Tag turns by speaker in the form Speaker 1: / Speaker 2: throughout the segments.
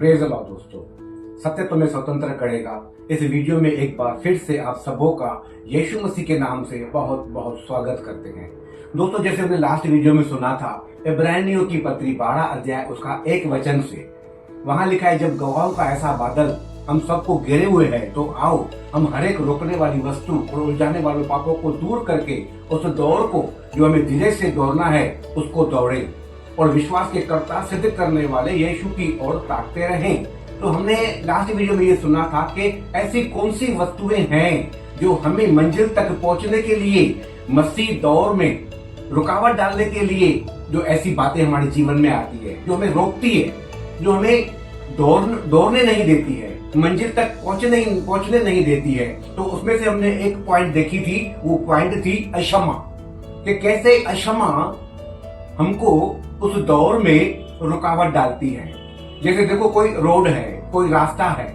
Speaker 1: Praise the Lord दोस्तों, सत्य तुम्हें स्वतंत्र करेगा। इस वीडियो में एक बार फिर से आप सबों का यीशु मसीह के नाम से बहुत बहुत स्वागत करते हैं। दोस्तों, जैसे हमने लास्ट वीडियो में सुना था, इब्रानियों की पत्री 12 अध्याय उसका 1 वचन से वहां लिखा है, जब गवाहों का ऐसा बादल हम सबको घेरे हुए है तो आओ हम हर एक रोकने वाली वस्तु और उलझाने वाले पापों को दूर करके उस दौड़ को जो हमें धीरे से दौड़ना है उसको दौड़े और विश्वास के कर्ता सिद्ध करने वाले यीशु की ओर ताकते रहें। तो हमने लास्ट वीडियो में ये सुना था कि ऐसी कौन सी वस्तुएं हैं जो हमें मंजिल तक पहुंचने के लिए मसीह दौड़ में रुकावट डालने के लिए जो ऐसी बातें हमारे जीवन में आती है, जो हमें रोकती है, जो हमें दौड़ने नहीं देती है, मंजिल तक पहुंचने नहीं देती है। तो उसमें से हमने एक पॉइंट देखी थी, वो पॉइंट थी अक्षमा, कि कैसे अक्षमा हमको उस दौड़ में रुकावट डालती है। जैसे देखो, कोई रोड है, कोई रास्ता है,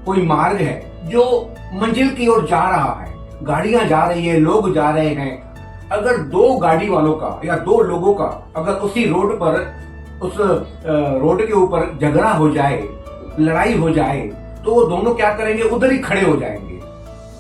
Speaker 1: कोई मार्ग है जो मंजिल की ओर जा रहा है, गाड़ियां जा रही है, लोग जा रहे हैं। अगर दो गाड़ी वालों का या दो लोगों का अगर उसी रोड पर उस रोड के ऊपर झगड़ा हो जाए, लड़ाई हो जाए, तो वो दोनों क्या करेंगे, उधर ही खड़े हो जाएंगे,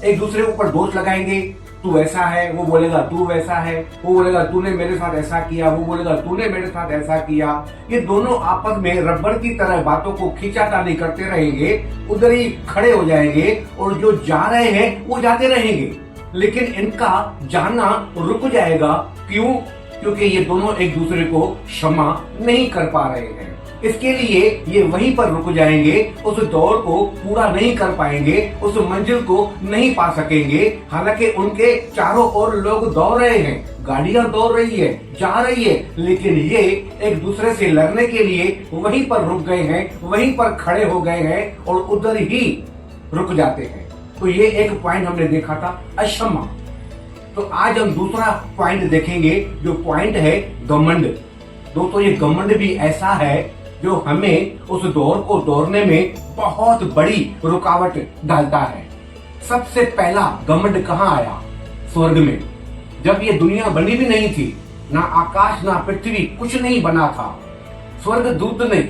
Speaker 1: एक दूसरे के ऊपर दोष लगाएंगे। तू ऐसा है, वो बोलेगा तू वैसा है, वो बोलेगा तूने मेरे साथ ऐसा किया, वो बोलेगा तूने मेरे साथ ऐसा किया। ये दोनों आपस में रबर की तरह बातों को खींचातानी करते रहेंगे, उधर ही खड़े हो जाएंगे और जो जा रहे हैं वो जाते रहेंगे, लेकिन इनका जाना रुक जाएगा। क्यों? क्योंकि ये दोनों एक दूसरे को क्षमा नहीं कर पा रहे हैं। इसके लिए ये वहीं पर रुक जाएंगे, उस दौड़ को पूरा नहीं कर पाएंगे, उस मंजिल को नहीं पा सकेंगे। हालांकि उनके चारों ओर लोग दौड़ रहे हैं, गाड़ियां दौड़ रही है, जा रही है, लेकिन ये एक दूसरे से लड़ने के लिए वहीं पर रुक गए हैं, वहीं पर खड़े हो गए हैं और उधर ही रुक जाते हैं। तो ये एक पॉइंट हमने देखा था, अक्षमा। तो आज हम दूसरा पॉइंट देखेंगे, जो पॉइंट है घमंड। दोस्तों, ये घमंड भी ऐसा है जो हमें उस दौड़ को दौड़ने में बहुत बड़ी रुकावट डालता है। सबसे पहला घमंड कहाँ आया? स्वर्ग में। जब ये दुनिया बनी भी नहीं थी, ना आकाश ना पृथ्वी, कुछ नहीं बना था, स्वर्ग दूत ने,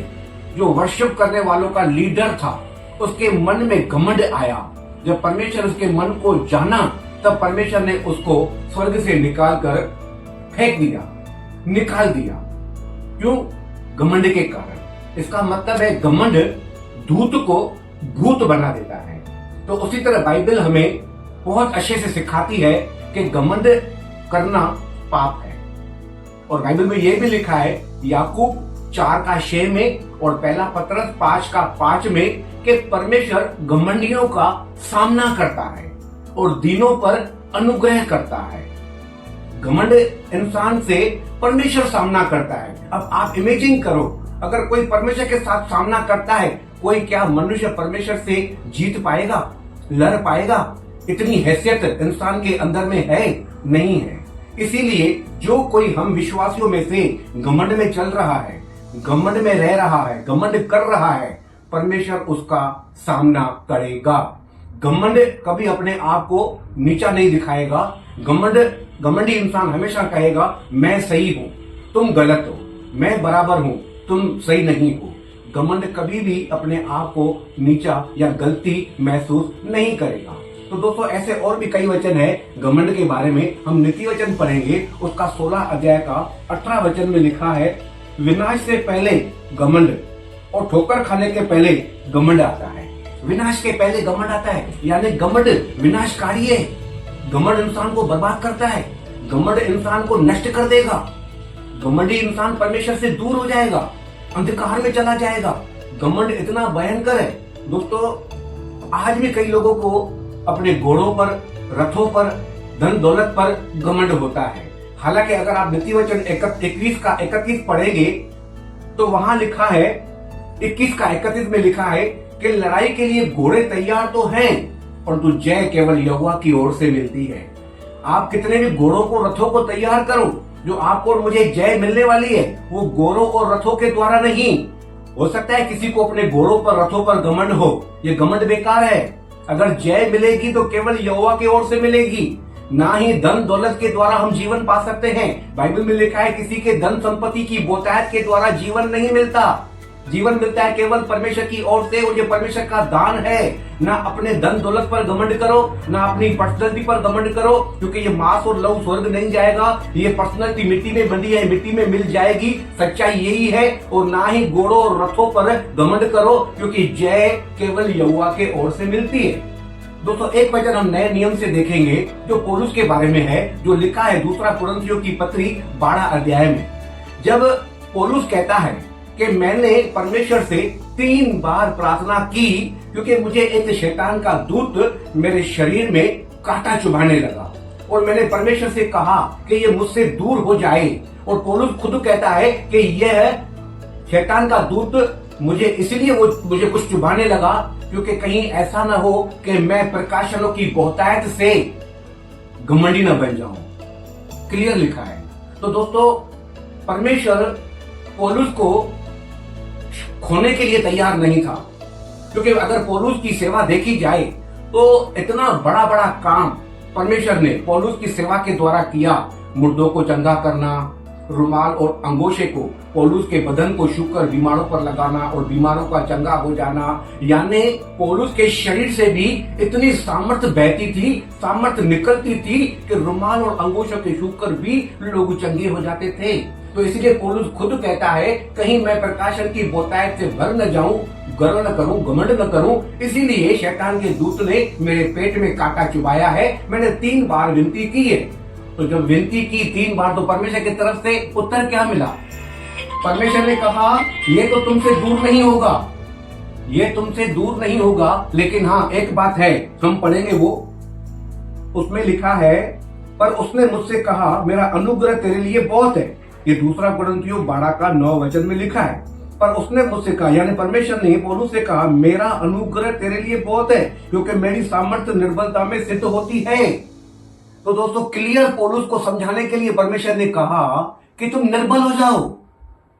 Speaker 1: जो वर्शिप करने वालों का लीडर था, उसके मन में घमंड आया। जब परमेश्वर उसके मन को जाना, तब परमेश्वर ने उसको स्वर्ग से निकाल कर फेंक दिया, निकाल दिया। क्यों? घमंड के कारण। इसका मतलब है घमंड दूत को भूत बना देता है। तो उसी तरह बाइबल हमें बहुत अच्छे से सिखाती है कि घमंड करना पाप है। और बाइबल में यह भी लिखा है, याकूब 4:6 में और पहला पतरस 5:5 में, कि परमेश्वर घमंडियों का सामना करता है और दीनों पर अनुग्रह करता है। घमंड इंसान से परमेश्वर सामना करता है। अब आप इमेजिन करो, अगर कोई परमेश्वर के साथ सामना करता है, कोई क्या मनुष्य परमेश्वर से जीत पाएगा, लड़ पाएगा? इतनी हैसियत इंसान के अंदर में है? नहीं है। इसीलिए जो कोई हम विश्वासियों में से घमंड में चल रहा है, घमंड में रह रहा है, घमंड कर रहा है, परमेश्वर उसका सामना करेगा। घमंड कभी अपने आप को नीचा नहीं दिखाएगा। घमंडी इंसान हमेशा कहेगा, मैं सही हूं, तुम गलत हो, मैं बराबर हूं, तुम सही नहीं हो। घमंड कभी भी अपने आप को नीचा या गलती महसूस नहीं करेगा। तो दोस्तों, ऐसे और भी कई वचन है घमंड के बारे में। हम नीति वचन पढ़ेंगे, उसका 16 अध्याय का 18 वचन में लिखा है, विनाश से पहले घमंड और ठोकर खाने के पहले घमंड आता है। विनाश के पहले घमंड आता है, यानी घमंड विनाशकारी है। घमंड इंसान को बर्बाद करता है, घमंड इंसान को नष्ट कर देगा। घमंडी इंसान परमेश्वर से दूर हो जाएगा, अंधकार में चला जाएगा। घमंड इतना भयंकर है दोस्तों, आज भी कई लोगों को अपने घोड़ों पर, रथों पर, धन दौलत पर घमंड होता है। हालांकि अगर आप नीति वचन 21 पढ़ेंगे तो वहां लिखा है, 21:31 में लिखा है कि लड़ाई के लिए घोड़े तैयार तो हैं, परंतु जय केवल यहोवा की ओर से मिलती है। आप कितने भी घोड़ों को, रथों को तैयार करो, जो आपको और मुझे जय मिलने वाली है, वो घोड़ों और रथों के द्वारा नहीं। हो सकता है किसी को अपने घोड़ों पर, रथों पर घमंड हो, ये घमंड बेकार है। अगर जय मिलेगी तो केवल यहोवा की ओर से मिलेगी, ना ही धन दौलत के द्वारा हम जीवन पा सकते हैं। बाइबल में लिखा है, किसी के धन संपत्ति की बहुतायत के द्वारा जीवन नहीं मिलता। जीवन मिलता है केवल परमेश्वर की ओर से और ये परमेश्वर का दान है। ना अपने धन दौलत पर घमंड करो, ना अपनी पर्सनैलिटी पर घमंड करो, क्योंकि ये मांस और लहू स्वर्ग नहीं जाएगा। ये पर्सनैलिटी मिट्टी में बंधी है, मिट्टी में मिल जाएगी। सच्चाई यही है। और ना ही घोड़ों और रथों पर घमंड करो, क्योंकि जय केवल यहोवा के ओर से मिलती है। दोस्तों, एक वचन हम नए नियम से देखेंगे जो पौलुस के बारे में है, जो लिखा है दूसरा कुरिन्थियों की पत्री 12 अध्याय में। जब पौलुस कहता है कि मैंने परमेश्वर से 3 बार प्रार्थना की, क्योंकि मुझे एक शैतान का दूत मेरे शरीर में कांटा चुभाने लगा, और मैंने परमेश्वर से कहा कि ये मुझसे दूर हो जाए। और पौलुस खुद कहता है कि यह शैतान का दूत मुझे इसलिए वो मुझे कुछ चुभाने लगा, क्योंकि कहीं ऐसा ना हो कि मैं प्रकाशनों की बहुतायत से घमंडी न बन जाऊं। क्लियर लिखा है। तो दोस्तों, परमेश्वर पौलुस को खोने के लिए तैयार नहीं था, क्योंकि अगर पौलुस की सेवा देखी जाए तो इतना बड़ा बड़ा काम परमेश्वर ने पौलुस की सेवा के द्वारा किया। मुर्दों को चंगा करना, रुमाल और अंगोछे को पौलुस के बदन को छूकर बीमारों पर लगाना और बीमारों का चंगा हो जाना, यानी पौलुस के शरीर से भी इतनी सामर्थ्य बहती थी, सामर्थ्य निकलती थी कि रुमाल और अंगोछों के छूकर भी लोग चंगे हो जाते थे। तो इसलिए पौलुस खुद कहता है, कहीं मैं प्रकाशन की बहुतायत से भर न जाऊं, गर्व न करूं, घमंड न करूं, इसीलिए शैतान के दूत ने मेरे पेट में कांटा चुभाया है। मैंने 3 बार विनती की है। तो जब विनती की 3 बार, तो परमेश्वर की तरफ से उत्तर क्या मिला? परमेश्वर ने कहा, ये तो तुमसे दूर नहीं होगा, ये तुमसे दूर नहीं होगा, लेकिन हाँ एक बात है, हम पढ़ेंगे वो। उसमें लिखा है, पर उसने मुझसे कहा, मेरा अनुग्रह तेरे लिए बहुत है। ये दूसरा कुरिन्थियों 12 का 9 वचन में लिखा है। पर उसने मुझसे कहा, यानी परमेश्वर ने पौलुस से कहा, मेरा अनुग्रह तेरे लिए बहुत है, क्योंकि मेरी सामर्थ्य निर्बलता में सिद्ध होती है। तो दोस्तों, क्लियर पौलुस को समझाने के लिए परमेश्वर ने कहा कि तुम निर्बल हो जाओ।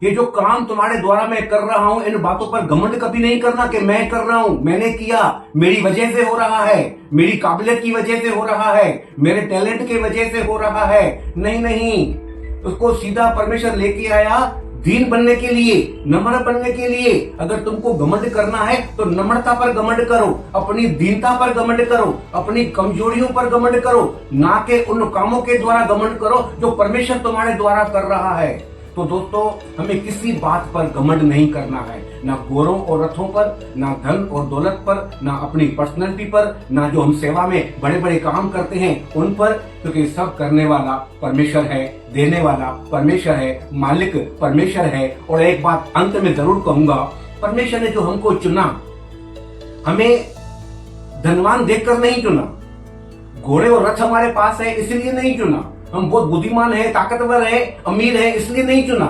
Speaker 1: ये जो काम तुम्हारे द्वारा मैं कर रहा हूं, इन बातों पर घमंड कभी नहीं करना कि मैं कर रहा हूं, मैंने किया, मेरी वजह से हो रहा है, मेरी काबिलियत की वजह से हो रहा है, मेरे टैलेंट की वजह से हो रहा है। नहीं नहीं, उसको सीधा परमेश्वर लेके आया दीन बनने के लिए, नम्र बनने के लिए। अगर तुमको घमंड करना है तो नम्रता पर घमंड करो, अपनी दीनता पर घमंड करो, अपनी कमजोरियों पर घमंड करो, ना कि उन कामों के द्वारा घमंड करो जो परमेश्वर तुम्हारे द्वारा कर रहा है। तो दोस्तों, हमें किसी बात पर घमंड नहीं करना है, ना घोड़ों और रथों पर, ना धन और दौलत पर, ना अपनी पर्सनैलिटी पर, ना जो हम सेवा में बड़े बड़े काम करते हैं उन पर, क्योंकि सब करने वाला परमेश्वर है, देने वाला परमेश्वर है, मालिक परमेश्वर है। और एक बात अंत में जरूर कहूंगा, परमेश्वर ने जो हमको चुना, हमें धनवान देखकर नहीं चुना, घोड़े और रथ हमारे पास है इसलिए नहीं चुना, हम बहुत बुद्धिमान है, ताकतवर है, अमीर है इसलिए नहीं चुना।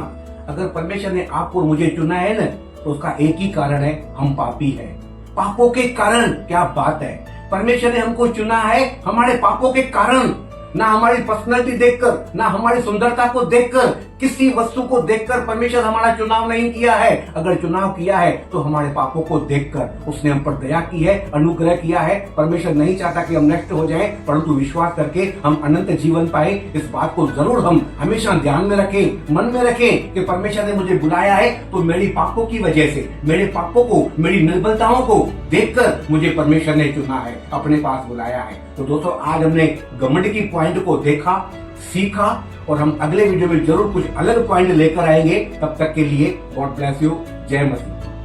Speaker 1: अगर परमेश्वर ने आपको और मुझे चुना है ना, तो उसका एक ही कारण है, हम पापी हैं। पापों के कारण, क्या बात है, परमेश्वर ने हमको चुना है हमारे पापों के कारण, ना हमारी पर्सनैलिटी देखकर, ना हमारी सुंदरता को देखकर, किसी वस्तु को देखकर परमेश्वर हमारा चुनाव नहीं किया है। अगर चुनाव किया है तो हमारे पापों को देखकर उसने हम पर दया की है, अनुग्रह किया है। परमेश्वर नहीं चाहता कि हम नष्ट हो जाएं, परंतु विश्वास करके हम अनंत जीवन पाए। इस बात को जरूर हम हमेशा ध्यान में रखें, मन में रखें कि परमेश्वर ने मुझे बुलाया है तो मेरी पापों की वजह से, मेरे पापों को, मेरी निर्बलताओं को देखकर मुझे परमेश्वर ने चुना है, अपने पास बुलाया है। तो दोस्तों, आज हमने घमंड की पॉइंट को देखा, सीखा, और हम अगले वीडियो में जरूर कुछ अलग पॉइंट लेकर आएंगे। तब तक के लिए गॉड ब्लेस यू। जय मसीह।